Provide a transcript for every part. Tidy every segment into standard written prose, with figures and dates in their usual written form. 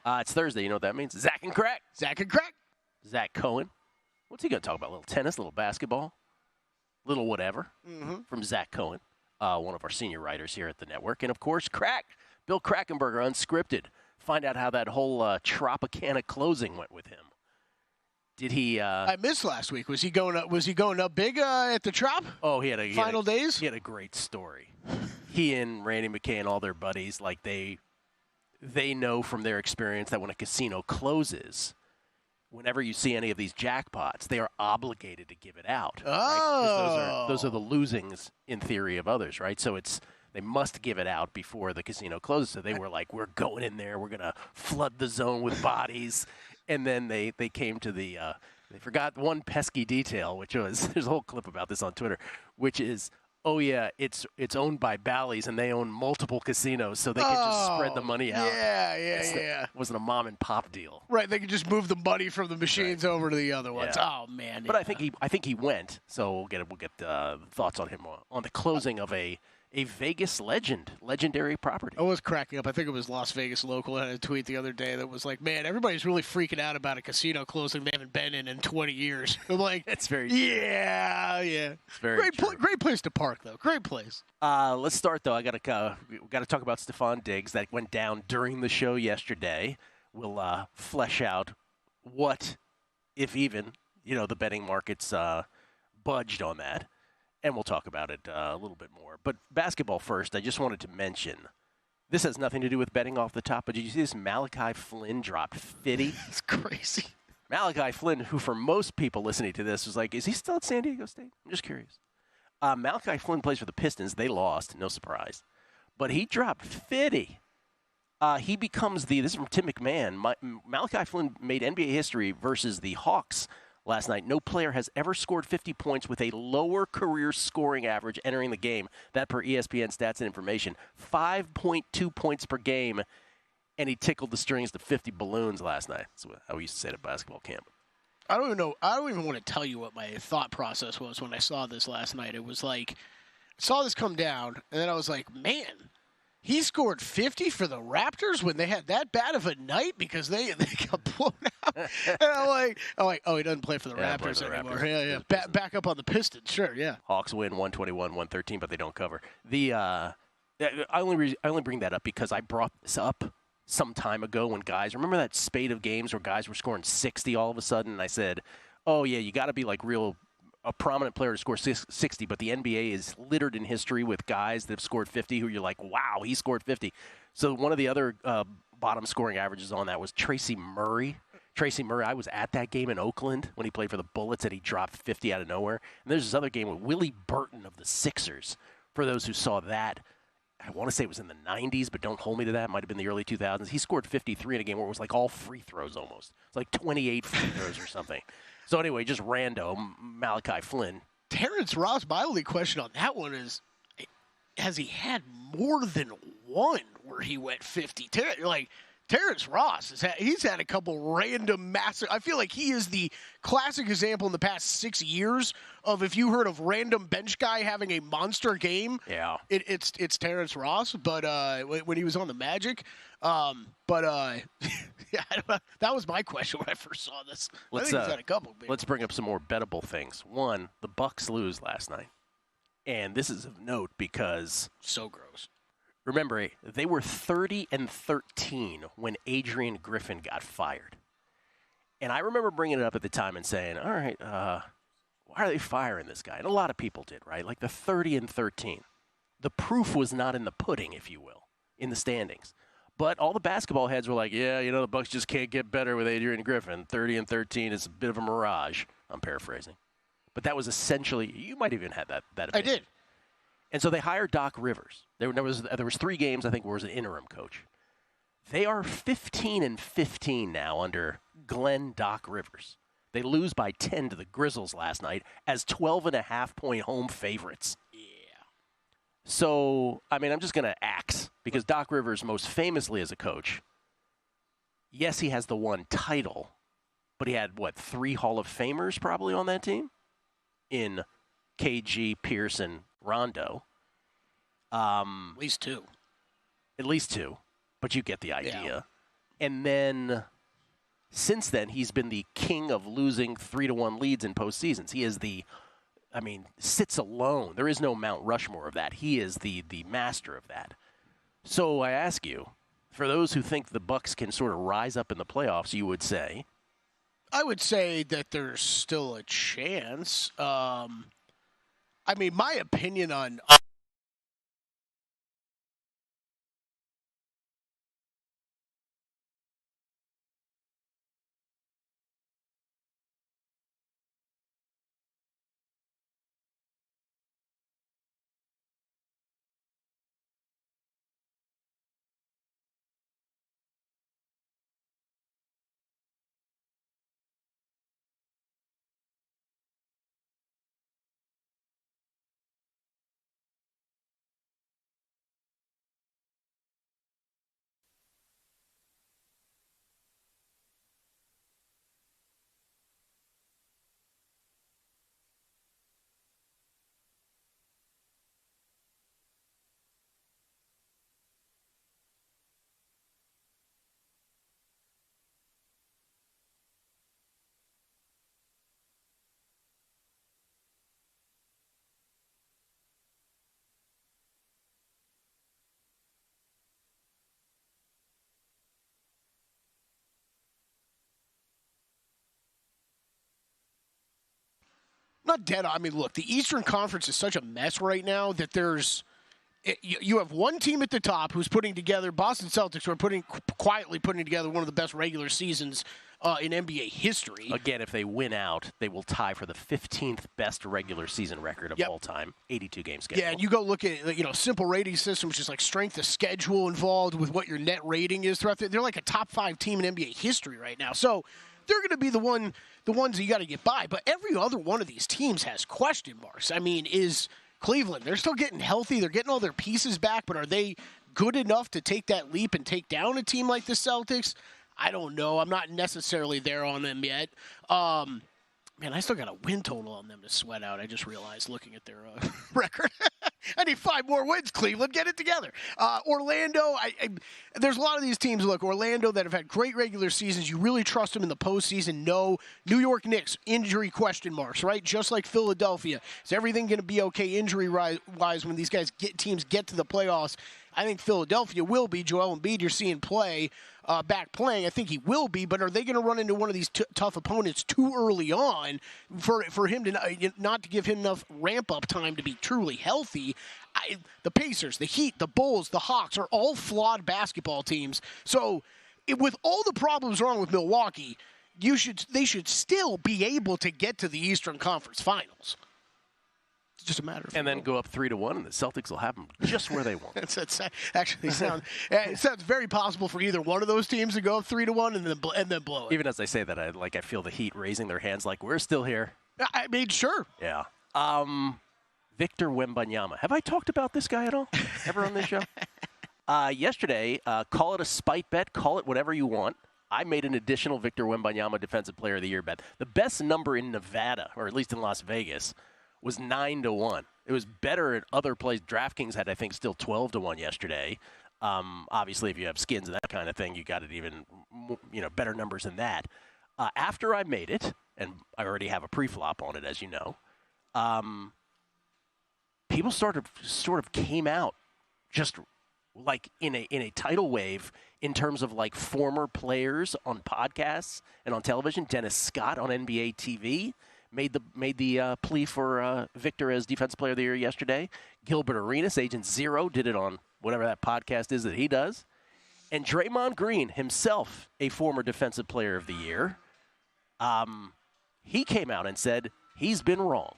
It's Thursday. You know what that means? Zach and Crack. Zach and Crack. Zach Cohen. What's he going to talk about? A little tennis, a little basketball, little whatever from Zach Cohen, one of our senior writers here at the network. And, of course, Crack, Bill Krackomberger, unscripted. Find out how that whole Tropicana closing went with him. Did he? I missed last week. Was he going up? Was he going up big at the Trop? Oh, he had a final days. He had a great story. He and Randy McKay and all their buddies, like they know from their experience that when a casino closes, whenever you see any of these jackpots, they are obligated to give it out. Oh, right? Those are the losings in theory of others, right? So they must give it out before the casino closes. So they were like, we're going in there, we're gonna flood the zone with bodies. And then they came to they forgot one pesky detail, which was, there's a whole clip about this on Twitter, which is, oh yeah, it's owned by Bally's and they own multiple casinos, so they could just spread the money out. Yeah. It wasn't a mom and pop deal. Right, they could just move the money from the machines over to the other ones. Yeah. Oh man. But I think he went, so we'll get thoughts on him on the closing of a Vegas legendary property. I was cracking up. I think it was Las Vegas local. I had a tweet the other day that was like, man, everybody's really freaking out about a casino closing they haven't been in 20 years. I'm like, that's very yeah. It's very great place to park though. Great place. Let's start though. We got to talk about Stefon Diggs that went down during the show yesterday. We'll flesh out what, if even, the betting markets budged on that. And we'll talk about it a little bit more. But basketball first, I just wanted to mention, this has nothing to do with betting off the top, but did you see this? Malachi Flynn dropped 50. It's crazy. Malachi Flynn, who for most people listening to this was like, is he still at San Diego State? I'm just curious. Malachi Flynn plays for the Pistons. They lost, no surprise. But he dropped 50. He becomes this is from Tim McMahon. Malachi Flynn made NBA history versus the Hawks last night. No player has ever scored 50 points with a lower career scoring average entering the game. That per ESPN Stats and Information. 5.2 points per game, and he tickled the strings to 50 balloons last night. That's how we used to say it at basketball camp. I don't even know. I don't even want to tell you what my thought process was when I saw this last night. It was like, I saw this come down, and then I was like, man, he scored 50 for the Raptors when they had that bad of a night because they got blown out. And I'm like, oh, he doesn't play for the Raptors anymore. Raptors. Yeah. Back up on the Pistons, sure, yeah. Hawks win 121-113, but they don't cover. I only bring that up because I brought this up some time ago when guys, remember that spate of games where guys were scoring 60 all of a sudden, and I said, oh yeah, you got to be like a prominent player to score 60, but the NBA is littered in history with guys that have scored 50 who you're like, wow, he scored 50. So one of the other bottom scoring averages on that was Tracy Murray. Tracy Murray, I was at that game in Oakland when he played for the Bullets, and he dropped 50 out of nowhere. And there's this other game with Willie Burton of the Sixers. For those who saw that, I want to say it was in the 90s, but don't hold me to that. It might have been the early 2000s. He scored 53 in a game where it was like all free throws almost. It's like 28 free throws or something. So anyway, just random, Malachi Flynn. Terrence Ross, my only question on that one is, has he had more than one where he went 50? Terrence Ross, he's had a couple random massive. I feel like he is the classic example in the past 6 years of if you heard of random bench guy having a monster game. Yeah, it's Terrence Ross, but when he was on the Magic, yeah, that was my question when I first saw this. I think he's had a couple. Let's bring up some more bettable things. One, the Bucks lose last night, and this is of note because so gross. Remember, they were 30-13 when Adrian Griffin got fired. And I remember bringing it up at the time and saying, all right, why are they firing this guy? And a lot of people did, right? Like the 30-13. The proof was not in the pudding, if you will, in the standings. But all the basketball heads were like, yeah, the Bucks just can't get better with Adrian Griffin. 30-13 is a bit of a mirage. I'm paraphrasing. But that was essentially, you might even have that opinion. I did. And so they hired Doc Rivers. There was 3 games, I think, where he was an interim coach. They are 15-15 now under Glenn Doc Rivers. They lose by 10 to the Grizzlies last night as 12.5-point home favorites. Yeah. So, I'm just going to axe, because Doc Rivers, most famously as a coach, yes, he has the one title, but he had, 3 Hall of Famers probably on that team? In KG, Pearson, Rondo. At least two. But you get the idea. And then since then, he's been the king of losing 3-1 leads in postseasons. He is sits alone. There is no Mount Rushmore of that. He is the master of that. So I ask you, for those who think the Bucks can sort of rise up in the playoffs, you would say? I would say that there's still a chance. My opinion on not dead. Look, the Eastern Conference is such a mess right now that you have one team at the top who's putting together, Boston Celtics, who are quietly putting together one of the best regular seasons in NBA history. Again, if they win out, they will tie for the 15th best regular season record of all time, 82 games scheduled. Yeah, and you go look at simple rating system, which is like strength of schedule involved with what your net rating is throughout. They're like a top 5 team in NBA history right now. So they're going to be the ones that you got to get by. But every other one of these teams has question marks. Is Cleveland, they're still getting healthy. They're getting all their pieces back, but are they good enough to take that leap and take down a team like the Celtics? I don't know. I'm not necessarily there on them yet. I still got a win total on them to sweat out. I just realized looking at their record. I need 5 more wins, Cleveland. Get it together. Orlando, there's a lot of these teams, look, Orlando that have had great regular seasons. You really trust them in the postseason? No. New York Knicks, injury question marks, right? Just like Philadelphia. Is everything going to be okay injury-wise when these teams get to the playoffs? I think Philadelphia will be. Joel Embiid, you're seeing back playing. I think he will be, but are they going to run into one of these tough opponents too early on for him to not to give him enough ramp-up time to be truly healthy? The Pacers, the Heat, the Bulls, the Hawks are all flawed basketball teams. So with all the problems wrong with Milwaukee, they should still be able to get to the Eastern Conference Finals. It's just a matter of then go up 3-1, and the Celtics will have them just where they want. It sounds very possible for either one of those teams to go up 3-1 and then blow it. Even as I say that, I feel the Heat raising their hands like we're still here. Sure. Yeah. Victor Wembanyama. Have I talked about this guy at all? Ever on this show? Yesterday, call it a spite bet, call it whatever you want. I made an additional Victor Wembanyama Defensive Player of the Year bet. The best number in Nevada, or at least in Las Vegas, was 9-1. It was better at other places. DraftKings had, I think, still 12-1 yesterday. Obviously, if you have skins and that kind of thing, you got it even, better numbers than that. After I made it, and I already have a pre-flop on it, as you know, people sort of came out just like in a tidal wave in terms of like former players on podcasts and on television. Dennis Scott on NBA TV made the plea for Victor as Defensive Player of the Year yesterday. Gilbert Arenas, Agent Zero, did it on whatever that podcast is that he does. And Draymond Green, himself a former Defensive Player of the Year, he came out and said he's been wrong.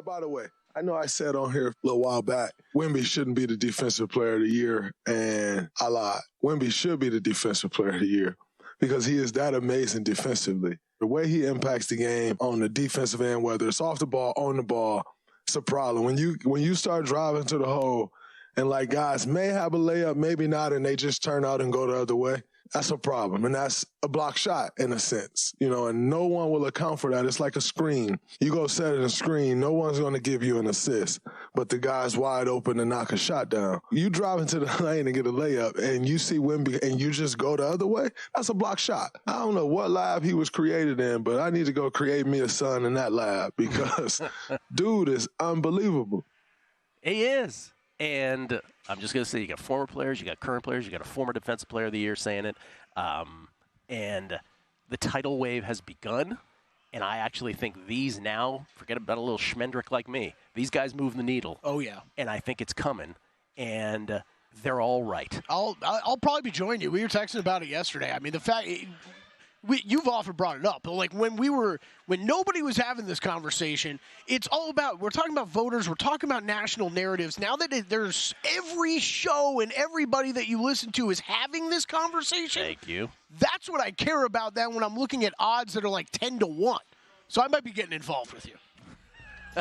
By the way, I know I said on here a little while back, Wemby shouldn't be the Defensive Player of the Year, and I lied. Wemby should be the Defensive Player of the Year because he is that amazing defensively. The way he impacts the game on the defensive end, whether it's off the ball, on the ball, it's a problem. When you start driving to the hole and, guys may have a layup, maybe not, and they just turn out and go the other way, that's a problem. And that's a block shot in a sense, and no one will account for that. It's like a screen. You go set it a screen, no one's going to give you an assist, but the guy's wide open to knock a shot down. You drive into the lane and get a layup and you see Wemby and you just go the other way, that's a block shot. I don't know what lab he was created in, but I need to go create me a son in that lab because dude is unbelievable. He is. And I'm just going to say, you got former players, you got current players, you got a former Defensive Player of the Year saying it. And the tidal wave has begun. And I actually think these now, forget about a little Schmendrick like me, these guys move the needle. Oh, yeah. And I think it's coming. And they're all right. I'll probably be joining you. We were texting about it yesterday. I mean, the fact you've often brought it up, but like when nobody was having this conversation, it's all about, we're talking about voters, we're talking about national narratives. Now that there's every show and everybody that you listen to is having this conversation. Thank you. That's what I care about. Then when I'm looking at odds that are like 10-1, so I might be getting involved with you.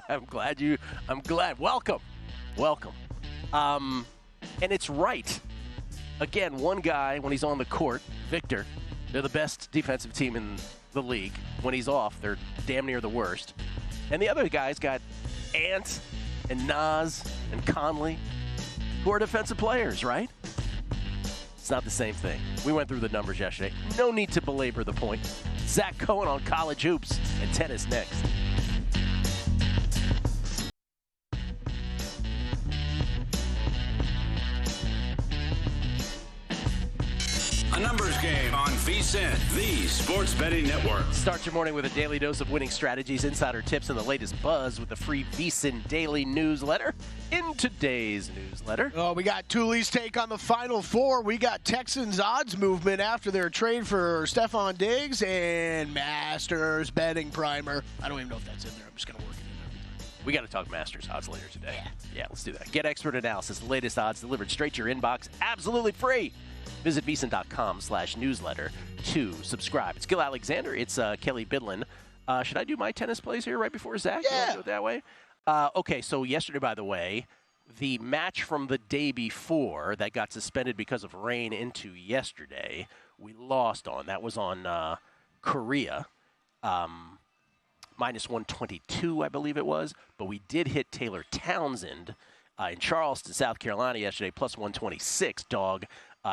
I'm glad. Welcome. And it's right. Again, one guy, when he's on the court, Victor, they're the best defensive team in the league. When he's off, they're damn near the worst. And the other guys got Ant and Nas and Conley, who are defensive players, right? It's not the same thing. We went through the numbers yesterday. No need to belabor the point. Zach Cohen on college hoops and tennis next. A numbers game on VSiN, the sports betting network. Start your morning with a daily dose of winning strategies, insider tips, and the latest buzz with the free VSiN daily newsletter. In today's newsletter, we got Tuli's take on the Final Four. We got Texans odds movement after their trade for Stefon Diggs and Masters betting primer. I don't even know if that's in there. I'm just going to work it in there. We got to talk Masters odds later today. Yeah, let's do that. Get expert analysis, the latest odds delivered straight to your inbox, absolutely free. Visit VSiN.com/newsletter to subscribe. It's Gil Alexander. It's Kelly Bidlin. Should I do my tennis plays here right before Zach? Yeah. You want to do it that way? Okay, so yesterday, by the way, the match from the day before that got suspended because of rain into yesterday, we lost on. That was on Korea. Minus 122, I believe it was. But we did hit Taylor Townsend in Charleston, South Carolina yesterday, plus 126, dog.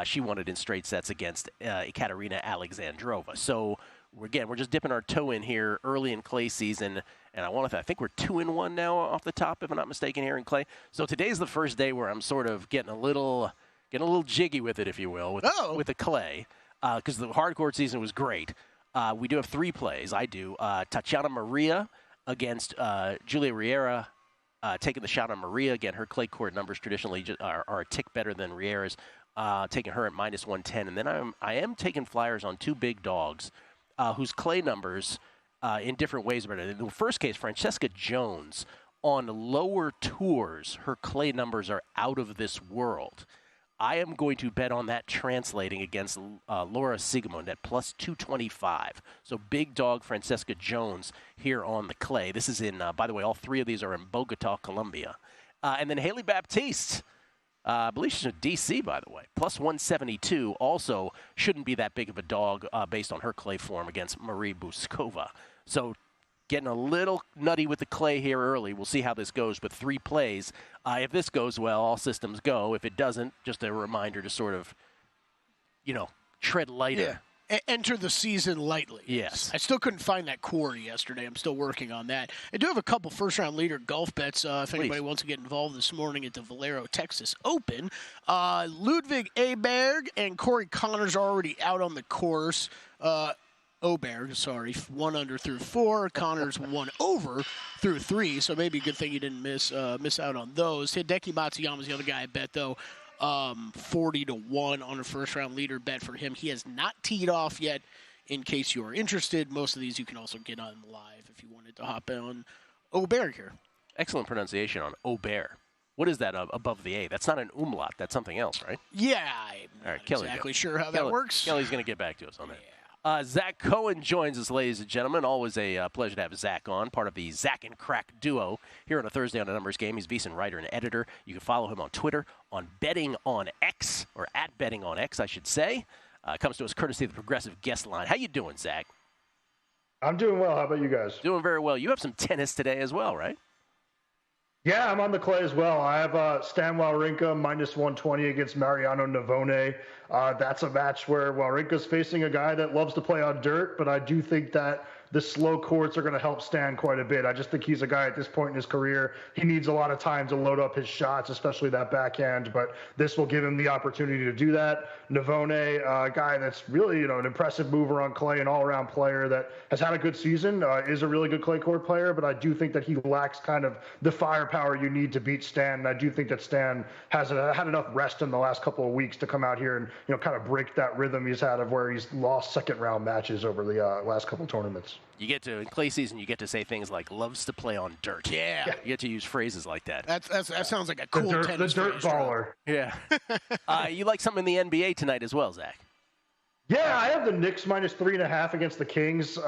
She won it in straight sets against Ekaterina Alexandrova. So, we're just dipping our toe in here early in clay season. And I think we're 2-1 now off the top, if I'm not mistaken, here in clay. So today's the first day where I'm sort of getting a little jiggy with it, if you will, with the clay, because the hardcourt season was great. We do have 3 plays. I do. Tatiana Maria against Julia Riera, taking the shot on Maria. Again, her clay court numbers traditionally are a tick better than Riera's. Taking her at minus 110. And then I am taking flyers on 2 big dogs whose clay numbers in different ways are better. In the first case, Francesca Jones, on lower tours, her clay numbers are out of this world. I am going to bet on that translating against Laura Siegemund at plus 225. So big dog Francesca Jones here on the clay. This is in, by the way, all 3 of these are in Bogota, Colombia. And then Haley Baptiste. I believe she's in D.C., by the way. Plus 172. Also shouldn't be that big of a dog based on her clay form against Marie Buskova. So getting a little nutty with the clay here early. We'll see how this goes, but 3 plays. If this goes well, all systems go. If it doesn't, just a reminder to sort of, tread lighter. Yeah. Enter the season lightly. Yes. I still couldn't find that core yesterday. I'm still working on that. I do have a couple first-round leader golf bets if anybody wants to get involved this morning at the Valero Texas Open. Ludwig Aberg and Corey Connors are already out on the course. Oberg, 1 under through 4. Connors 1 over through 3. So maybe a good thing you didn't miss out on those. Hideki Matsuyama's the other guy I bet, though. 40-1 on a first-round leader bet for him. He has not teed off yet. In case you are interested, most of these you can also get on live if you wanted to hop on Oberg here. Excellent pronunciation on Oberg. What is that above the A? That's not an umlaut. That's something else, right? Yeah, I'm not Kelly, exactly sure how that works. Kelly's going to get back to us on that. Zach Cohen joins us, ladies and gentlemen. Always a pleasure to have Zach on, part of the Zach and Crack duo here on a Thursday on a Numbers Game. He's VSiN writer and editor. You can follow him on Twitter, on Betting on X, or at Betting on X, I should say. Comes to us courtesy of the Progressive Guest Line. How you doing, Zach? I'm doing well. How about you guys? Doing very well. You have some tennis today as well, right? Yeah, I'm on the clay as well. I have Stan Wawrinka minus 120 against Mariano Navone. That's a match where Wawrinka's facing a guy that loves to play on dirt, but I do think that the slow courts are going to help Stan quite a bit. I just think he's a guy at this point in his career. He needs a lot of time to load up his shots, especially that backhand, but this will give him the opportunity to do that. Navone, a guy that's really, an impressive mover on clay, an all-around player that has had a good season, is a really good clay court player, but I do think that he lacks kind of the firepower you need to beat Stan, and I do think that Stan has had enough rest in the last couple of weeks to come out here and, kind of break that rhythm he's had of where he's lost second-round matches over the last couple tournaments. You get to, in clay season, you get to say things like loves to play on dirt. Yeah. You get to use phrases like that. That sounds like a cool tennis The dirt baller. Yeah. You like something in the NBA tonight as well, Zach? Yeah, I have the Knicks minus 3.5 against the Kings.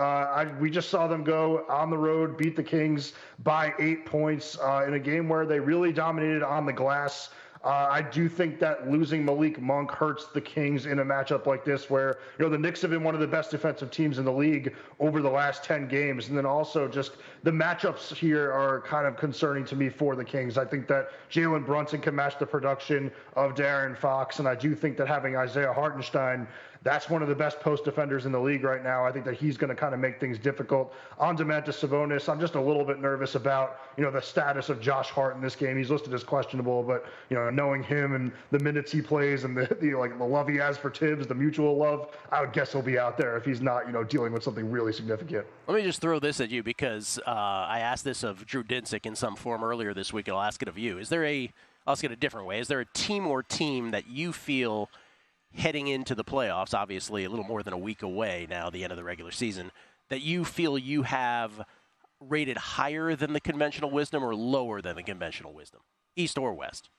We just saw them go on the road, beat the Kings by 8 points in a game where they really dominated on the glass. I do think that losing Malik Monk hurts the Kings in a matchup like this where, the Knicks have been one of the best defensive teams in the league over the last 10 games. And then also just the matchups here are kind of concerning to me for the Kings. I think that Jalen Brunson can match the production of De'Aaron Fox. And I do think that having Isaiah Hartenstein, that's one of the best post defenders in the league right now. I think that he's going to kind of make things difficult. On Domantas Sabonis, I'm just a little bit nervous about, the status of Josh Hart in this game. He's listed as questionable, but, knowing him and the minutes he plays and the love he has for Tibbs, the mutual love, I would guess he'll be out there if he's not, dealing with something really significant. Let me just throw this at you because I asked this of Drew Dinsick in some form earlier this week, and I'll ask it of you. I'll ask it a different way. Is there a team or team that you feel heading into the playoffs, obviously a little more than a week away now, the end of the regular season, that you feel you have rated higher than the conventional wisdom or lower than the conventional wisdom, East or West?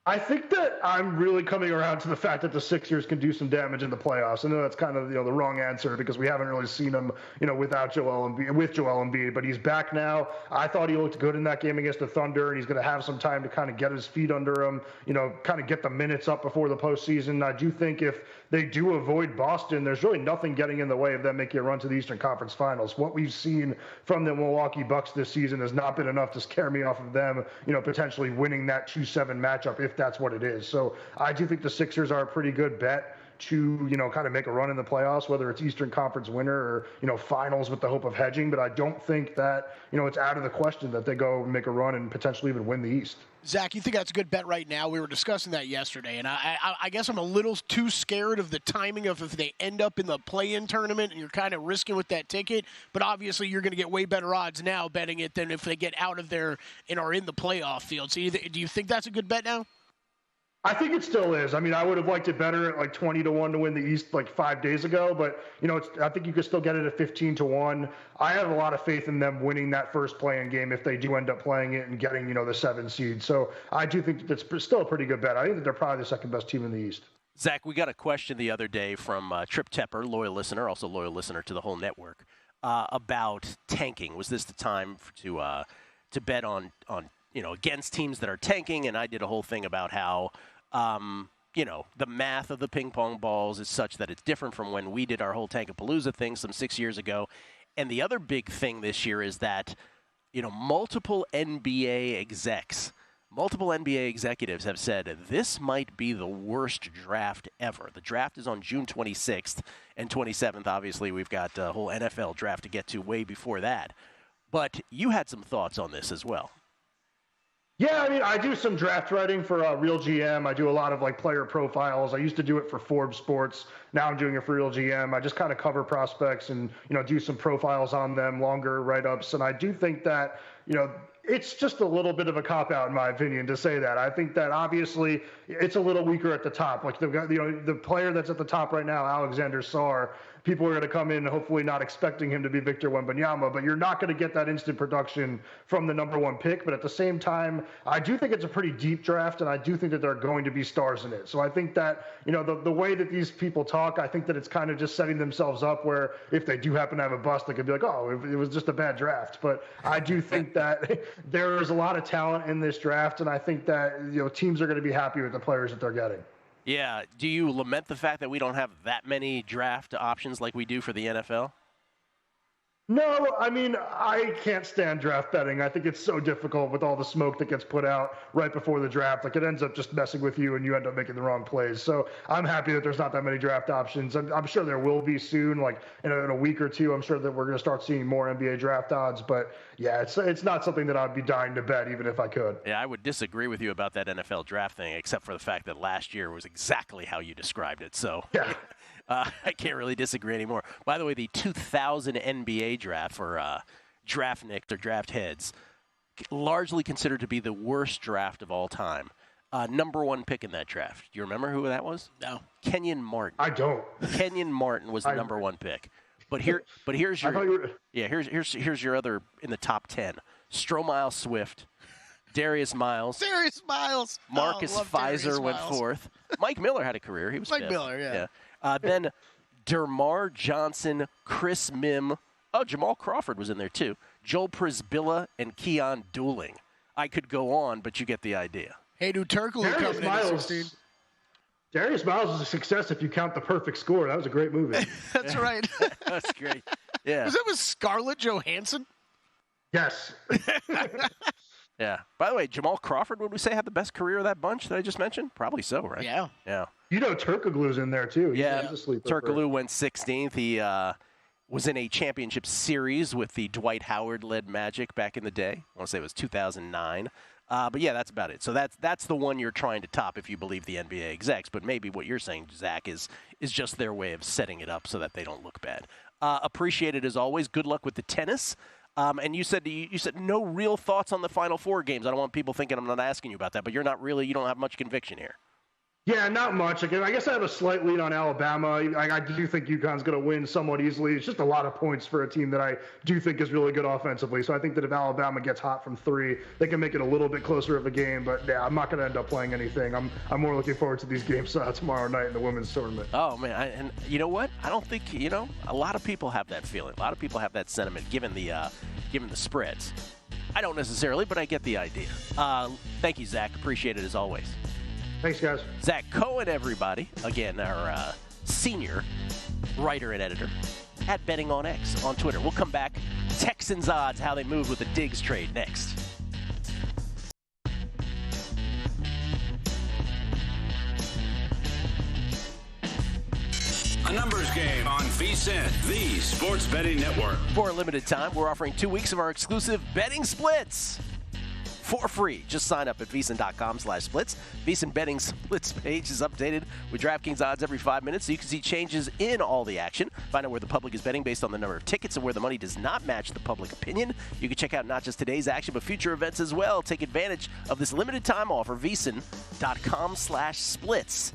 I think that I'm really coming around to the fact that the Sixers can do some damage in the playoffs. I know that's kind of the wrong answer because we haven't really seen him without Joel Embiid, but he's back now. I thought he looked good in that game against the Thunder, and he's going to have some time to kind of get his feet under him, kind of get the minutes up before the postseason. I do think if they do avoid Boston, there's really nothing getting in the way of them making a run to the Eastern Conference Finals. What we've seen from the Milwaukee Bucks this season has not been enough to scare me off of them, potentially winning that 2-7 matchup if that's what it is. So I do think the Sixers are a pretty good bet to, kind of make a run in the playoffs, whether it's Eastern Conference winner or, finals with the hope of hedging. But I don't think that, it's out of the question that they go make a run and potentially even win the East. Zach, you think that's a good bet right now? We were discussing that yesterday, and I guess I'm a little too scared of the timing of if they end up in the play-in tournament and you're kind of risking with that ticket. But obviously you're going to get way better odds now betting it than if they get out of there and are in the playoff field. So do you think that's a good bet now? I think it still is. I mean, I would have liked it better at like 20-1 to win the East like 5 days ago, but I think you could still get it at 15-1. I have a lot of faith in them winning that first play-in game if they do end up playing it and getting the 7 seed. So I do think that's still a pretty good bet. I think that they're probably the second best team in the East. Zach, we got a question the other day from Trip Tepper, loyal listener, also loyal listener to the whole network, about tanking. Was this the time to bet on against teams that are tanking? And I did a whole thing about how the math of the ping pong balls is such that it's different from when we did our whole Tankapalooza thing some 6 years ago. And the other big thing this year is that, multiple NBA executives have said this might be the worst draft ever. The draft is on June 26th and 27th. Obviously, we've got a whole NFL draft to get to way before that. But you had some thoughts on this as well. Yeah, I mean, I do some draft writing for Real GM. I do a lot of player profiles. I used to do it for Forbes Sports. Now I'm doing it for Real GM. I just kind of cover prospects and, do some profiles on them, longer write-ups. And I do think that, it's just a little bit of a cop-out, in my opinion, to say that. I think that obviously it's a little weaker at the top. Like the player that's at the top right now, Alexander Sarr, people are going to come in hopefully not expecting him to be Victor Wembanyama, but you're not going to get that instant production from the number 1 pick. But at the same time, I do think it's a pretty deep draft, and I do think that there are going to be stars in it. So I think that, the way that these people talk, I think that it's kind of just setting themselves up where if they do happen to have a bust, they could be like, oh, it was just a bad draft. But I do think that there is a lot of talent in this draft, and I think that, teams are going to be happy with the players that they're getting. Yeah. Do you lament the fact that we don't have that many draft options like we do for the NFL? No, I mean, I can't stand draft betting. I think it's so difficult with all the smoke that gets put out right before the draft. Like, it ends up just messing with you and you end up making the wrong plays. So I'm happy that there's not that many draft options. I'm sure there will be soon, like in a week or two. I'm sure that we're going to start seeing more NBA draft odds. But yeah, it's not something that I'd be dying to bet even if I could. Yeah, I would disagree with you about that NFL draft thing, except for the fact that last year was exactly how you described it. So yeah. I can't really disagree anymore. By the way, the 2000 NBA draft for draft nicks or draft heads, largely considered to be the worst draft of all time. Number one pick in that draft. Do you remember who that was? No. Kenyon Martin. I don't. Kenyon Martin was the number one pick. But here's your here's your other in the top 10. Stromile Swift, Darius Miles. Marcus Fizer went fourth. Mike Miller had a career. He was Mike fifth. Miller, yeah. Then DerMar Johnson, Chris Mim. Oh, Jamal Crawford was in there too. Joel Prisbilla and Keon Dooling. I could go on, but you get the idea. Haydu Turkoglu coming in at 16. Darius Miles is a success if you count the perfect score. That was a great movie. That's right. That's great. Yeah. Was that with Scarlett Johansson? Yes. Yeah. By the way, Jamal Crawford, would we say, had the best career of that bunch that I just mentioned? Probably so, right? Yeah. Yeah. You know Turkoglu's in there, too. He's a sleeper. Turkoglu went 16th. He was in a championship series with the Dwight Howard-led Magic back in the day. I want to say it was 2009. But, yeah, that's about it. So that's the one you're trying to top if you believe the NBA execs. But maybe what you're saying, Zach, is just their way of setting it up so that they don't look bad. Appreciate it as always. Good luck with the tennis. And you said no real thoughts on the Final Four games. I don't want people thinking I'm not asking you about that, but you don't have much conviction here. Yeah, not much. Again, I guess I have a slight lead on Alabama. I do think UConn's going to win somewhat easily. It's just a lot of points for a team that I do think is really good offensively. So I think that if Alabama gets hot from three, they can make it a little bit closer of a game. But yeah, I'm not going to end up playing anything. I'm more looking forward to these games tomorrow night in the women's tournament. Oh man, and you know what? I don't think a lot of people have that feeling. A lot of people have that sentiment given the spreads. I don't necessarily, but I get the idea. Thank you, Zach. Appreciate it as always. Thanks, guys. Zach Cohen, everybody. Again, our senior writer and editor at Betting on X on Twitter. We'll come back. Texans odds, how they moved with the Diggs trade next. A numbers game on VSiN, the sports betting network. For a limited time, we're offering 2 weeks of our exclusive betting splits for free. Just sign up at VSiN.com/splits. VSiN betting splits page is updated with DraftKings odds every 5 minutes so you can see changes in all the action. Find out where the public is betting based on the number of tickets and where the money does not match the public opinion. You can check out not just today's action, but future events as well. Take advantage of this limited time offer, VSiN.com/splits.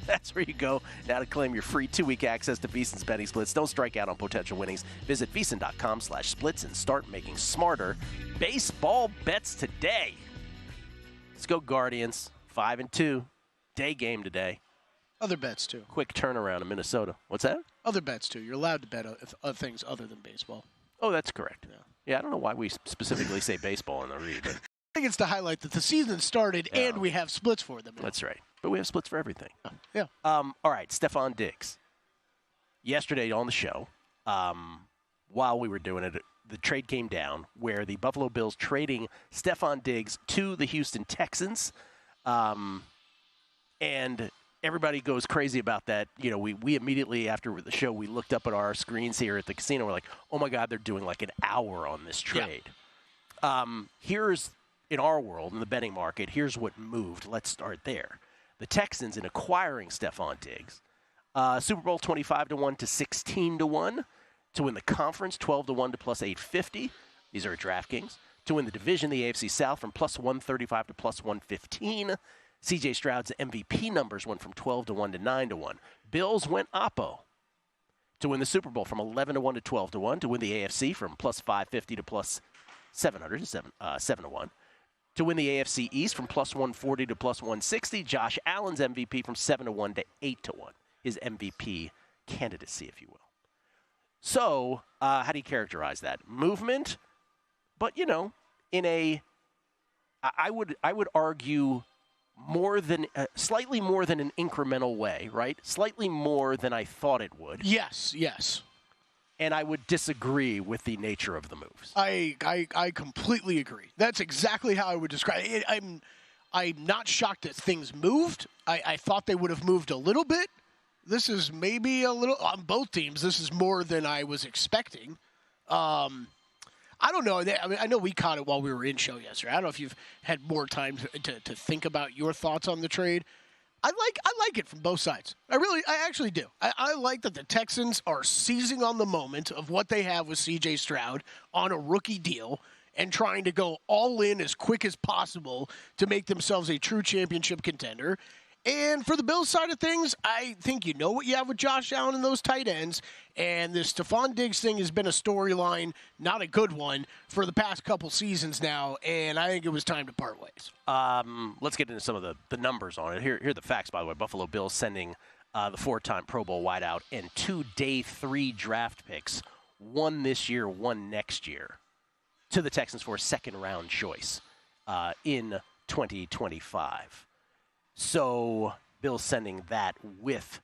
That's where you go now to claim your free 2-week access to VSiN's betting splits. Don't strike out on potential winnings. Visit VSiN.com/splits and start making smarter baseball bets today. Let's go Guardians. 5-2. Day game today. Other bets, too. Quick turnaround in Minnesota. What's that? Other bets, too. You're allowed to bet things other than baseball. Oh, that's correct. Yeah, I don't know why we specifically say baseball in the read. But I think it's to highlight that the season started and we have splits for them now. That's right. But we have splits for everything. Yeah. All right, Stefon Diggs. Yesterday on the show, while we were doing it, the trade came down where the Buffalo Bills trading Stefon Diggs to the Houston Texans. And everybody goes crazy about that. You know, we immediately after the show, we looked up at our screens here at the casino. We're like, oh, my God, they're doing like an hour on this trade. Yeah. Here's, in our world, in the betting market, here's what moved. Let's start there. The Texans, in acquiring Stefon Diggs, Super Bowl 25-1 to 16-1. To win the conference, 12-1 to plus 850. These are at DraftKings. To win the division, the AFC South, from plus 135 to plus 115. C.J. Stroud's MVP numbers went from 12-1 to 9-1. Bills went oppo. To win the Super Bowl, from 11-1 to 12-1. To win the AFC, from plus 550 to plus 700, 7-1. To win the AFC East, from plus 140 to plus 160. Josh Allen's MVP from 7-1 to 8-1. His MVP candidacy, if you will. So, how do you characterize that? Movement, but, in I would argue slightly more than an incremental way, right? Slightly more than I thought it would. Yes. And I would disagree with the nature of the moves. I completely agree. That's exactly how I would describe it. I'm not shocked that things moved. I thought they would have moved a little bit. This is maybe a little, on both teams, this is more than I was expecting. I don't know. I mean, I know we caught it while we were in show yesterday. I don't know if you've had more time to think about your thoughts on the trade. I like it from both sides. I actually do. I like that the Texans are seizing on the moment of what they have with C.J. Stroud on a rookie deal and trying to go all in as quick as possible to make themselves a true championship contender. And for the Bills side of things, I think you know what you have with Josh Allen and those tight ends. And this Stefon Diggs thing has been a storyline, not a good one, for the past couple seasons now. And I think it was time to part ways. Let's get into some of the numbers on it. Here are the facts, by the way. Buffalo Bills sending the 4-time Pro Bowl wideout and 2 day 3 draft picks, one this year, one next year, to the Texans for a second-round choice in 2025. So Bills sending that with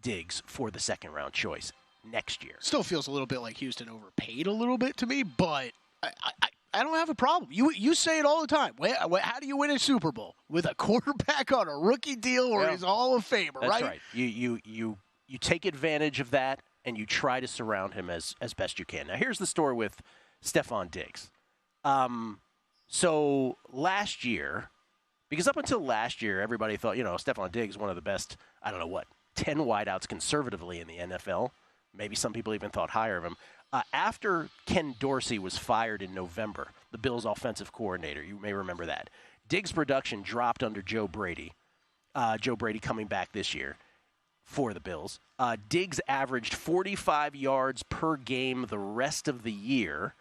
Diggs for the second-round choice next year. Still feels a little bit like Houston overpaid a little bit to me, but I don't have a problem. You say it all the time. How do you win a Super Bowl? With a quarterback on a rookie deal or he's a Hall of Famer, That's right? You take advantage of that, and you try to surround him as best you can. Now, here's the story with Stefon Diggs. So last year, because up until last year, everybody thought, Stefon Diggs, one of the best, 10 wideouts conservatively in the NFL. Maybe some people even thought higher of him. After Ken Dorsey was fired in November, the Bills' offensive coordinator, you may remember that, Diggs' production dropped under Joe Brady. Joe Brady coming back this year for the Bills. Diggs averaged 45 yards per game the rest of the year,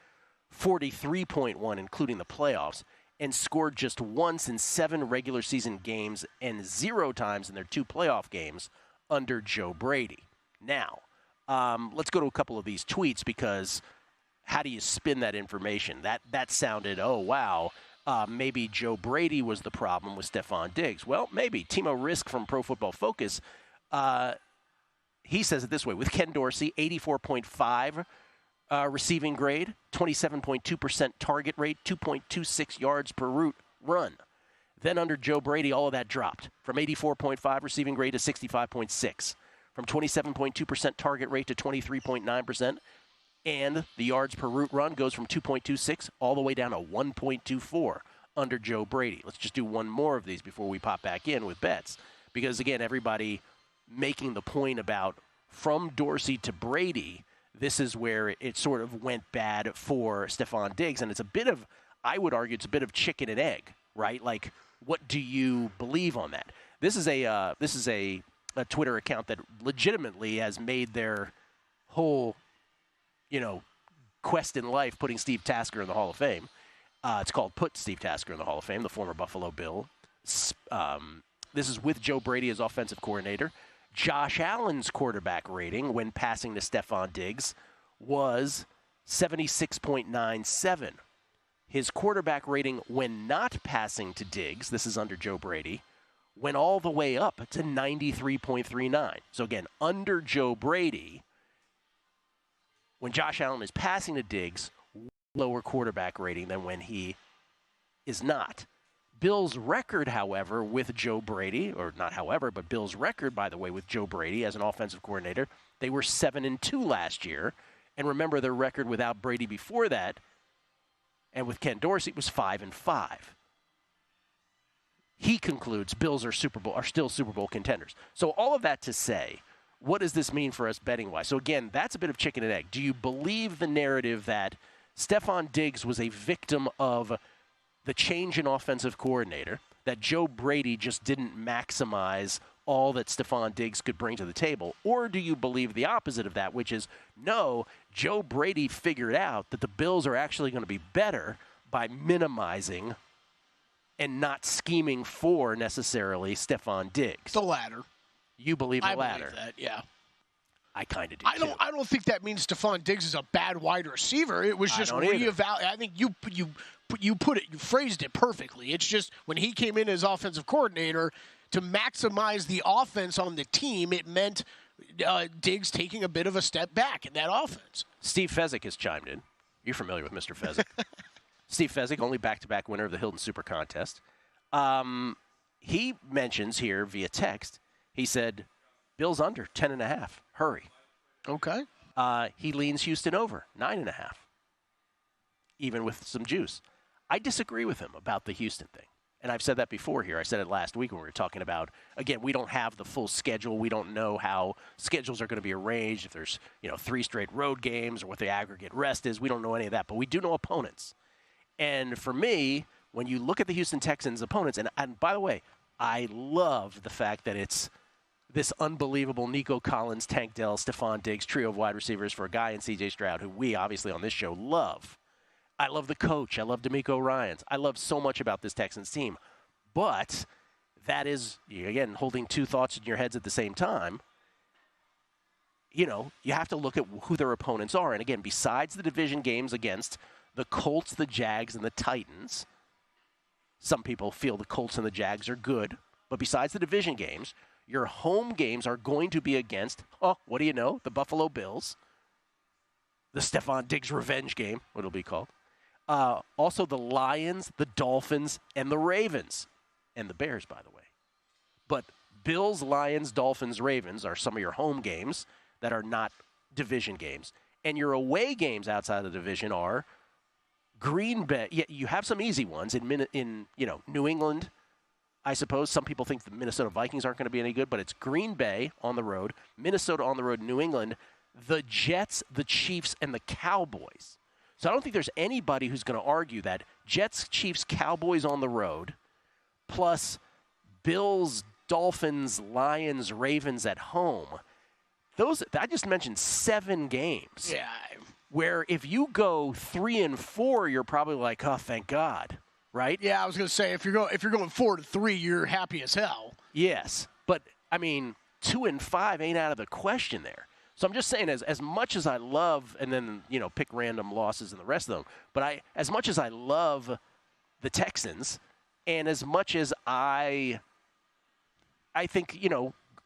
43.1 including the playoffs, and scored just once in 7 regular season games and 0 times in their 2 playoff games under Joe Brady. Now, let's go to a couple of these tweets, because how do you spin that information? That sounded, oh, wow, maybe Joe Brady was the problem with Stefon Diggs. Well, maybe. Timo Risk from Pro Football Focus, he says it this way. With Ken Dorsey, 84.5 receiving grade, 27.2% target rate, 2.26 yards per route run. Then under Joe Brady, all of that dropped from 84.5 receiving grade to 65.6, from 27.2% target rate to 23.9%, and the yards per route run goes from 2.26 all the way down to 1.24 under Joe Brady. Let's just do one more of these before we pop back in with bets, because, again, everybody making the point about from Dorsey to Brady, this is where it sort of went bad for Stefon Diggs. And it's a bit of, I would argue, it's a bit of chicken and egg, right? Like, what do you believe on that? This is a Twitter account that legitimately has made their whole, quest in life putting Steve Tasker in the Hall of Fame. It's called Put Steve Tasker in the Hall of Fame, the former Buffalo Bill. This is with Joe Brady as offensive coordinator. Josh Allen's quarterback rating when passing to Stefon Diggs was 76.97. His quarterback rating when not passing to Diggs, this is under Joe Brady, went all the way up to 93.39. So again, under Joe Brady, when Josh Allen is passing to Diggs, lower quarterback rating than when he is not. Bill's record, however, with Joe Brady, or not however, but Bill's record, by the way, with Joe Brady as an offensive coordinator, they were 7-2 last year. And remember their record without Brady before that, and with Ken Dorsey, it was 5-5. He concludes Bills are still Super Bowl contenders. So all of that to say, what does this mean for us betting-wise? So again, that's a bit of chicken and egg. Do you believe the narrative that Stefon Diggs was a victim of the change in offensive coordinator, that Joe Brady just didn't maximize all that Stefon Diggs could bring to the table? Or do you believe the opposite of that, which is, no, Joe Brady figured out that the Bills are actually going to be better by minimizing and not scheming for necessarily Stefon Diggs? The latter. You believe the latter? I believe that, yeah. I kind of do, I don't think that means Stefon Diggs is a bad wide receiver. It was just reevaluate. I think you you phrased it perfectly. It's just when he came in as offensive coordinator to maximize the offense on the team, it meant Diggs taking a bit of a step back in that offense. Steve Fezzik has chimed in. You're familiar with Mr. Fezzik. Steve Fezzik, only back-to-back winner of the Hilton Super Contest. He mentions here via text, he said, Bills under 10.5. Hurry. Okay. He leans Houston over 9.5, even with some juice. I disagree with him about the Houston thing. And I've said that before here. I said it last week when we were talking about, again, we don't have the full schedule. We don't know how schedules are going to be arranged, if there's 3 straight road games or what the aggregate rest is. We don't know any of that. But we do know opponents. And for me, when you look at the Houston Texans opponents, and by the way, I love the fact that it's this unbelievable Nico Collins, Tank Dell, Stefon Diggs trio of wide receivers for a guy in C.J. Stroud, who we obviously on this show love. I love the coach. I love D'Amico Ryans. I love so much about this Texans team. But that is, again, holding two thoughts in your heads at the same time. You have to look at who their opponents are. And again, besides the division games against the Colts, the Jags, and the Titans, some people feel the Colts and the Jags are good. But besides the division games, your home games are going to be against, what do you know, the Buffalo Bills, the Stefon Diggs revenge game, what it'll be called. Also the Lions, the Dolphins, and the Ravens. And the Bears, by the way. But Bills, Lions, Dolphins, Ravens are some of your home games that are not division games. And your away games outside of the division are Green Bay. Yeah, you have some easy ones in New England. I suppose some people think the Minnesota Vikings aren't going to be any good, but it's Green Bay on the road, Minnesota on the road, New England, the Jets, the Chiefs, and the Cowboys. So I don't think there's anybody who's going to argue that Jets, Chiefs, Cowboys on the road, plus Bills, Dolphins, Lions, Ravens at home. I just mentioned 7 games. Yeah. Where if you go 3-4, you're probably like, oh, thank God, right? Yeah, I was going to say if you're going 4-3, you're happy as hell. Yes, but I mean 2-5 ain't out of the question there. So I'm just saying, as much as I love, and then pick random losses and the rest of them, but as much as I love the Texans, and as much as I think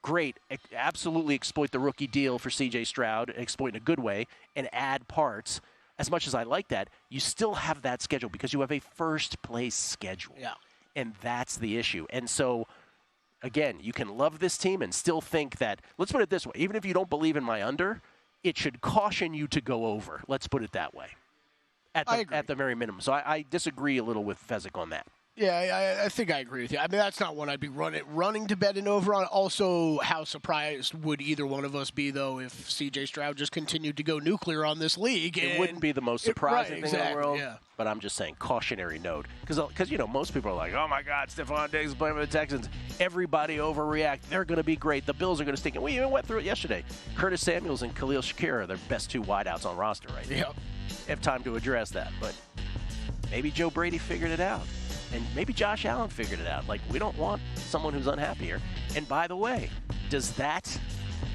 great, absolutely exploit the rookie deal for C.J. Stroud, exploit in a good way, and add parts. As much as I like that, you still have that schedule because you have a first-place schedule. Yeah. And that's the issue. And so, again, you can love this team and still think that, let's put it this way, even if you don't believe in my under, it should caution you to go over. Let's put it that way. At the very minimum. So I disagree a little with Fezzik on that. Yeah, I think I agree with you. I mean, that's not one I'd be running to bet an over on. Also, how surprised would either one of us be, though, if C.J. Stroud just continued to go nuclear on this league? It wouldn't be the most surprising thing in the world, yeah. But I'm just saying, cautionary note. Because most people are like, oh, my God, Stefon Diggs is playing for the Texans. Everybody overreact. They're going to be great. The Bills are going to stink. And we even went through it yesterday. Curtis Samuels and Khalil Shakir are their best 2 wideouts on roster right now. Yep. Have time to address that. But maybe Joe Brady figured it out. And maybe Josh Allen figured it out. Like, we don't want someone who's unhappy here. And by the way, does that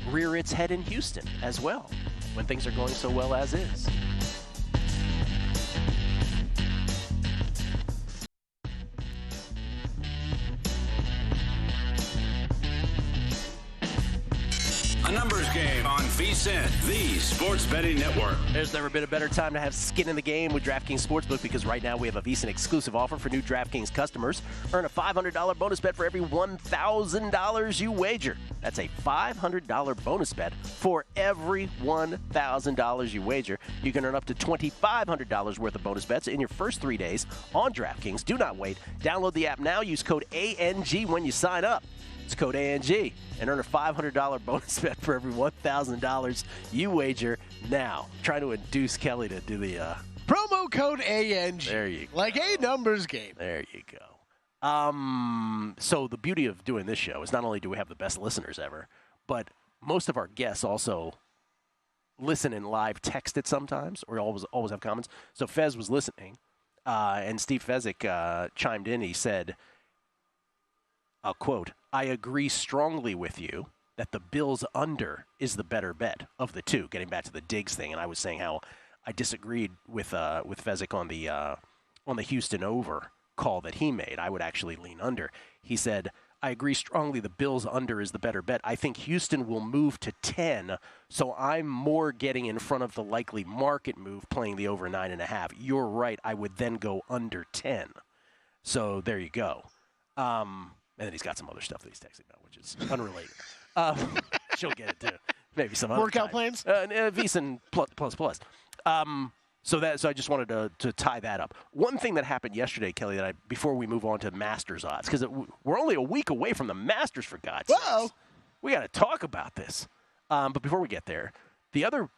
rear its head in Houston as well when things are going so well as is? A numbers game on VSiN, the sports betting network. There's never been a better time to have skin in the game with DraftKings Sportsbook because right now we have a VSiN exclusive offer for new DraftKings customers. Earn a $500 bonus bet for every $1,000 you wager. That's a $500 bonus bet for every $1,000 you wager. You can earn up to $2,500 worth of bonus bets in your first 3 days on DraftKings. Do not wait. Download the app now. Use code ANG when you sign up. It's code ANG and earn a $500 bonus bet for every $1,000 you wager now. Trying to induce Kelly to do the promo code ANG. There you go. Like a numbers game. There you go. So the beauty of doing this show is not only do we have the best listeners ever, but most of our guests also listen and live text it sometimes, or always have comments. So Fez was listening, and Steve Fezzik chimed in. He said, I'll quote, I agree strongly with you that the Bills under is the better bet of the two, getting back to the Diggs thing. And I was saying how I disagreed with Fezzik on on the Houston over call that he made. I would actually lean under. He said, I agree strongly the Bills under is the better bet. I think Houston will move to 10, so I'm more getting in front of the likely market move playing the over 9.5. You're right. I would then go under 10. So there you go. And then he's got some other stuff that he's texting about, which is unrelated. She'll get it too. Maybe some other workout time. plans. VSiN plus. So I just wanted to tie that up. One thing that happened yesterday, Kelly, that before we move on to Masters odds, because we're only a week away from the Masters, for God's sake. We got to talk about this. But before we get there, the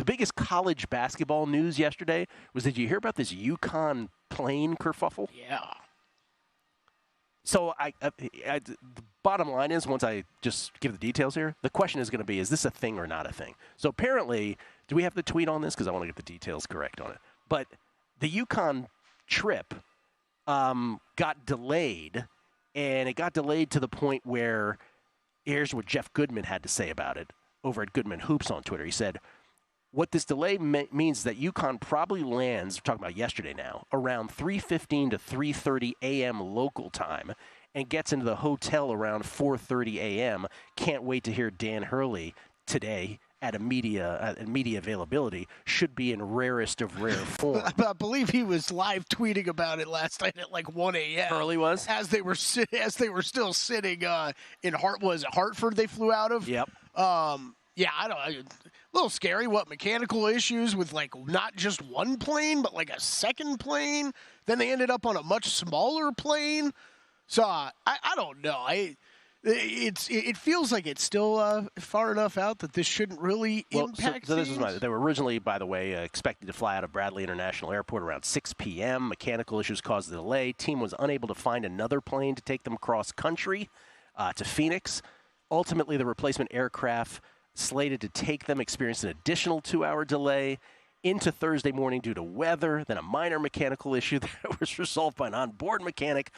biggest college basketball news yesterday was, did you hear about this Yukon plane kerfuffle? Yeah. So the bottom line is, once I just give the details here, the question is going to be, is this a thing or not a thing? So apparently, do we have the tweet on this? Because I want to get the details correct on it. But the Yukon trip got delayed, and it got delayed to the point where, here's what Jeff Goodman had to say about it over at Goodman Hoops on Twitter. He said, what this delay means is that Yukon probably lands, we're talking about yesterday now, around 3:15 to 3:30 a.m. local time and gets into the hotel around 4:30 a.m. Can't wait to hear Dan Hurley today at media availability. Should be in rarest of rare form. I believe he was live tweeting about it last night at like 1 a.m. Hurley was? As they were still sitting in Hartford they flew out of? Yep. Yeah, a little scary. What, mechanical issues with like not just one plane, but like a second plane? Then they ended up on a much smaller plane. So I don't know. It feels like it's still far enough out that this shouldn't really impact so this is things. they were originally, by the way, expected to fly out of Bradley International Airport around 6 p.m. Mechanical issues caused the delay. Team was unable to find another plane to take them cross country to Phoenix. Ultimately, the replacement aircraft slated to take them experienced an additional 2-hour delay into Thursday morning due to weather, then a minor mechanical issue that was resolved by an onboard mechanic.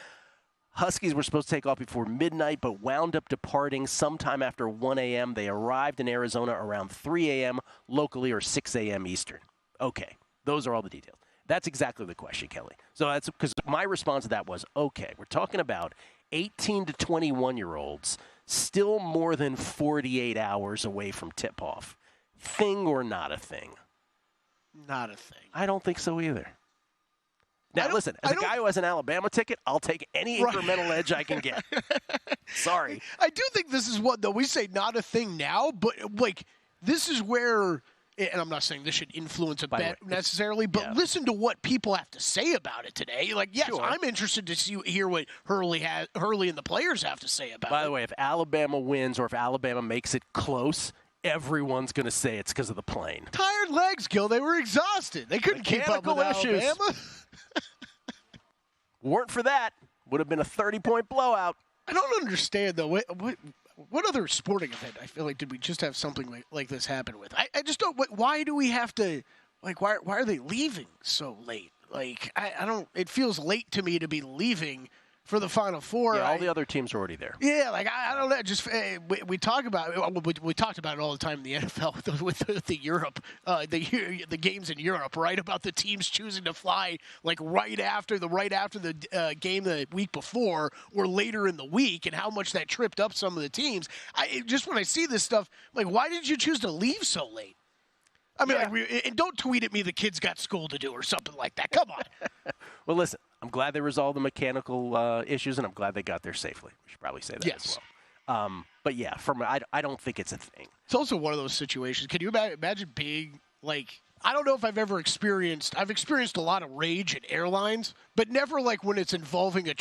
Huskies were supposed to take off before midnight, but wound up departing sometime after 1 a.m. They arrived in Arizona around 3 a.m. locally or 6 a.m. Eastern. Okay, those are all the details. That's exactly the question, Kelly. So that's because my response to that was, okay, we're talking about 18 to 21-year-olds still more than 48 hours away from tip-off. Thing or not a thing? Not a thing. I don't think so either. Now, listen, as a guy who has an Alabama ticket, I'll take any incremental edge I can get. Sorry. I do think this is what, though, we say not a thing now, but, like, this is where, and I'm not saying this should influence a bet necessarily, but listen to what people have to say about it today. Like, yes, sure. I'm interested to hear what Hurley and the players have to say about it. By the way, if Alabama wins or if Alabama makes it close, everyone's going to say it's because of the plane. Tired legs, Gil. They were exhausted. They couldn't keep up with Alabama. Weren't for that, would have been a 30-point blowout. I don't understand, though. What other sporting event, I feel like, did we just have something like this happen with? I just don't. Why do we have to, like, why are they leaving so late? Like, I don't, it feels late to me to be leaving for the Final Four. Yeah, all the other teams are already there. Yeah, like, I don't know. Just we talk about it. We talked about it all the time in the NFL with the Europe, the games in Europe, right? About the teams choosing to fly like right after the game the week before or later in the week, and how much that tripped up some of the teams. Just when I see this stuff, like, why did you choose to leave so late? I mean, and don't tweet at me the kids got school to do or something like that. Come on. Well, listen, I'm glad they resolved the mechanical issues, and I'm glad they got there safely. We should probably say that as well. But, yeah, I don't think it's a thing. It's also one of those situations. Can you imagine being, like, I don't know if I've experienced a lot of rage in airlines, but never like when it's involving the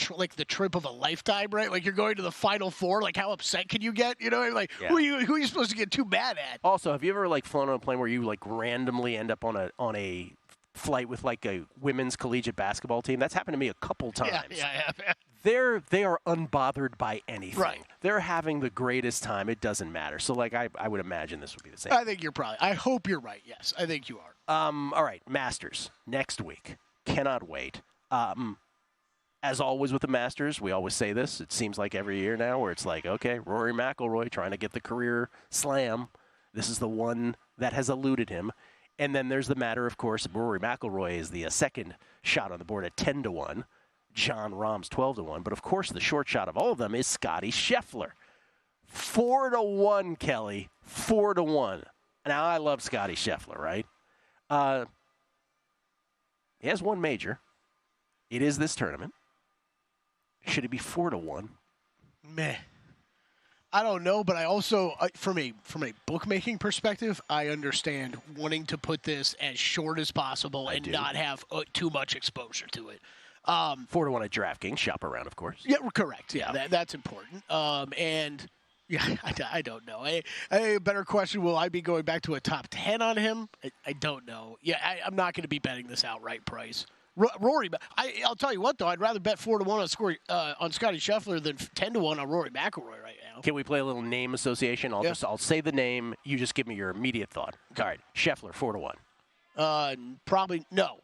trip of a lifetime, right? Like you're going to the Final Four, like how upset can you get? You know, like who are you supposed to get too mad at? Also, have you ever like flown on a plane where you like randomly end up on a flight with like a women's collegiate basketball team? That's happened to me a couple times. Yeah. They are unbothered by anything. Right. They're having the greatest time. It doesn't matter. So, like, I would imagine this would be the same. I hope you're right. Yes, I think you are. All right, Masters next week. Cannot wait. As always with the Masters, we always say this. It seems like every year now where it's like, okay, Rory McIlroy trying to get the career slam. This is the one that has eluded him. And then there's the matter, of course, Rory McIlroy is the second shot on the board at 10-1. John Rahm's 12-1. But, of course, the short shot of all of them is Scotty Scheffler. 4-1, Kelly. 4-1. Now, I love Scotty Scheffler, right? He has one major. It is this tournament. Should it be 4-1? Meh. I don't know, but I also, from a bookmaking perspective, I understand wanting to put this as short as possible and not have too much exposure to it. 4-1 at DraftKings. Shop around, of course. Yeah, correct. Yeah, that's important. And yeah, I don't know. A better question: will I be going back to a top 10 on him? I don't know. Yeah, I'm not going to be betting this outright price. Rory, I'll tell you what though, I'd rather bet 4-1 on Scotty Scheffler than 10-1 on Rory McIlroy right now. Can we play a little name association? I'll say the name. You just give me your immediate thought. All right, Scheffler 4-1. Probably no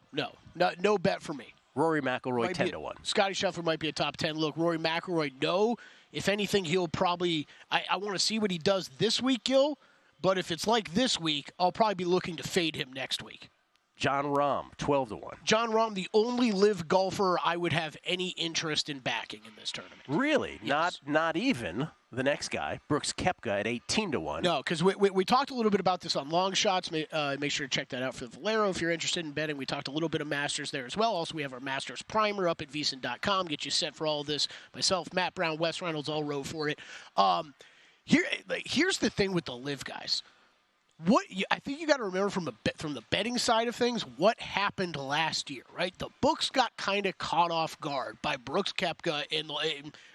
bet for me. Rory McIlroy 10-1. Scotty Scheffler might be a top 10. Look, Rory McIlroy, no. If anything, he'll probably. I want to see what he does this week, Gil. But if it's like this week, I'll probably be looking to fade him next week. John Rahm, 12-1. John Rahm, the only live golfer I would have any interest in backing in this tournament. Really? Yes. Not even the next guy, Brooks Koepka at 18-1. No, because we talked a little bit about this on Long Shots. Make sure to check that out for the Valero if you're interested in betting. We talked a little bit of Masters there as well. Also, we have our Masters Primer up at VSiN.com. Get you set for all of this. Myself, Matt Brown, Wes Reynolds, all row for it. Here's the thing with the live guys. I think you got to remember from the betting side of things what happened last year, right? The books got kind of caught off guard by Brooks Koepka and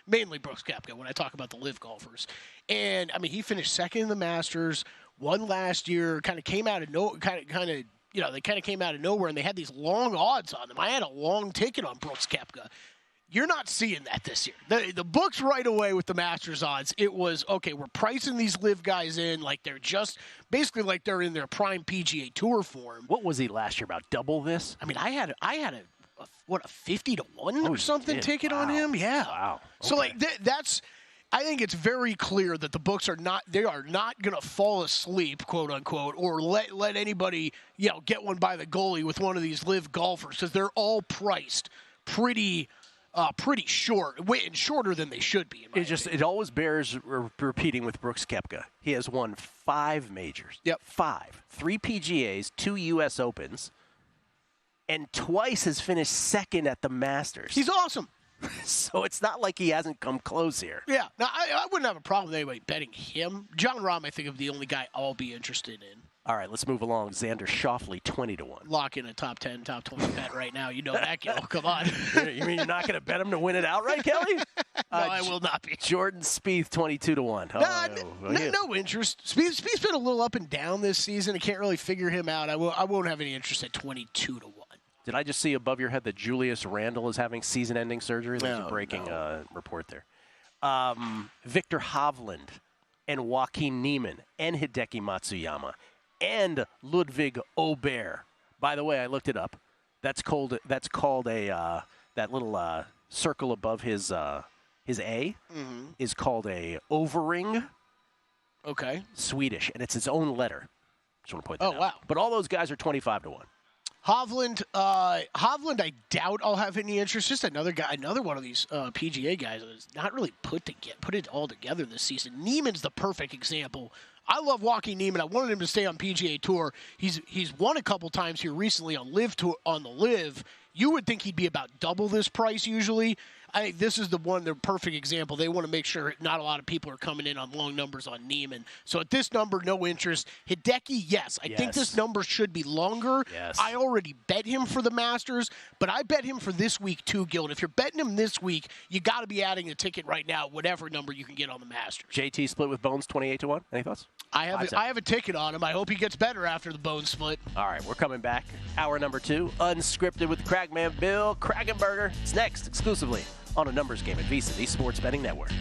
mainly Brooks Koepka when I talk about the live golfers. And I mean, he finished second in the Masters, won last year, kind of came out of they came out of nowhere, and they had these long odds on them. I had a long ticket on Brooks Koepka. You're not seeing that this year. The books right away with the Masters odds, it was, okay, we're pricing these live guys in like they're just, basically like they're in their prime PGA Tour form. What was he last year, about double this? I mean, I had a 50-1 or something ticket on him? Yeah. Wow. Okay. So, that's, I think it's very clear that the books are not going to fall asleep, quote unquote, or let anybody, get one by the goalie with one of these live golfers, because they're all priced pretty short, and shorter than they should be. It always bears repeating with Brooks Koepka. He has won 5 majors. Yep. 5. 3 PGAs, 2 U.S. Opens, and twice has finished second at the Masters. He's awesome. So it's not like he hasn't come close here. Yeah. Now, I wouldn't have a problem with anybody betting him. John Rahm, I think, is the only guy I'll be interested in. All right, let's move along. Xander Schauffele, 20-1. Lock in a top 10, top 20 bet right now. You know that, Gil. Come on. You mean you're not going to bet him to win it outright, Kelly? No, I will not be. Jordan Spieth, 22-1. No interest. Spieth's been a little up and down this season. I can't really figure him out. I won't have any interest at 22-1. Did I just see above your head that Julius Randle is having season-ending surgery? There's a breaking report there. Victor Hovland and Joaquin Niemann and Hideki Matsuyama and Ludwig Aubert. By the way, I looked it up. That's called a that little circle above his A is called a overring. Okay. Swedish, and it's its own letter. Just want to point that out. Wow. But all those guys are 25-1. Hovland, I doubt I'll have any interest. Just another one of these PGA guys that's not really put it all together this season. Niemann's the perfect example. I love Joaquin Niemann. I wanted him to stay on PGA Tour. He's won a couple times here recently on the Live. You would think he'd be about double this price usually. I think this is the perfect example. They want to make sure not a lot of people are coming in on long numbers on Niemann. So at this number, no interest. Hideki, yes. I think this number should be longer. Yes. I already bet him for the Masters, but I bet him for this week too, Gil. And if you're betting him this week, you got to be adding a ticket right now, whatever number you can get on the Masters. JT split with Bones 28-1. Any thoughts? I have a ticket on him. I hope he gets better after the Bones split. All right, we're coming back. Hour number 2, Unscripted with Cragman Bill Kragenberger. It's next, exclusively on A Numbers Game at VSiN, the Sports Betting Network.